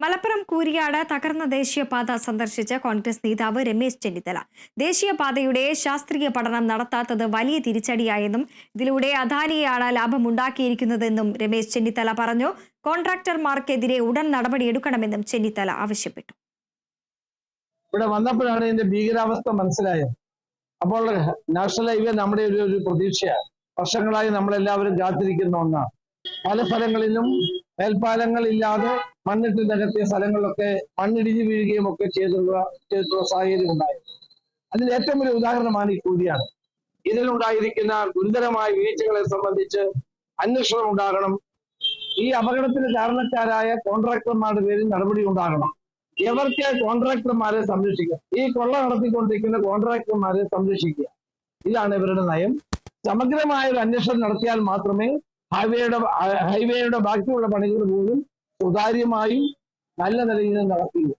മലപ്പുറം കൂരിയാട് തകർന്ന ദേശീയപാത സന്ദർശിച്ച കോൺഗ്രസ് നേതാവ് രമേശ് ചെന്നിത്തല ദേശീയപാതയുടെ ശാസ്ത്രീയ പഠനം നടത്താത്തത് വലിയ തിരിച്ചടിയായെന്നും ഇതിലൂടെ അദാനിയാണ് ലാഭമുണ്ടാക്കിയിരിക്കുന്നതെന്നും രമേശ് ചെന്നിത്തല പറഞ്ഞു. കോൺട്രാക്ടർമാർക്കെതിരെ ഉടൻ നടപടിയെടുക്കണമെന്നും ചെന്നിത്തല ആവശ്യപ്പെട്ടു. ഇവിടെ വന്നപ്പോഴാണ് ഇതിന്റെ ഭീകരാവസ്ഥ മനസ്സിലായത്. അപ്പോൾ നാഷണൽ ഹൈവേ നമ്മുടെ ഒരു പ്രതീക്ഷയാണ്. വർഷങ്ങളായി നമ്മളെല്ലാവരും കാത്തിരിക്കുന്ന ഒന്നാണ്. പല സ്ഥലങ്ങളിലും മേൽപ്പാലങ്ങളില്ലാതെ മണ്ണിട്ട് നികത്തിയ സ്ഥലങ്ങളിലൊക്കെ മണ്ണിടിഞ്ഞു വീഴുകയും ഒക്കെ ചെയ്തിട്ടുള്ള സാഹചര്യം ഉണ്ടായി. അതിന് ഏറ്റവും വലിയ ഉദാഹരണമാണ് ഈ കൂരിയാട്. ഇതിലുണ്ടായിരിക്കുന്ന ഗുരുതരമായ വീഴ്ചകളെ സംബന്ധിച്ച് അന്വേഷണം ഉണ്ടാകണം. ഈ അപകടത്തിന് കാരണക്കാരായ കോൺട്രാക്ടർമാരുടെ പേരിൽ നടപടി ഉണ്ടാകണം. എവർക്ക് കോൺട്രാക്ടർമാരെ സംരക്ഷിക്കുക, ഈ കൊള്ള നടത്തിക്കൊണ്ടിരിക്കുന്ന കോൺട്രാക്ടർമാരെ സംരക്ഷിക്കുക, ഇതാണ് ഇവരുടെ നയം. സമഗ്രമായ ഒരു അന്വേഷണം നടത്തിയാൽ മാത്രമേ ഹൈവേയുടെ ബാക്കിയുള്ള പണികൾ പോലും സുതാര്യമായും നല്ല നിലയിൽ നടത്തിയുള്ളൂ.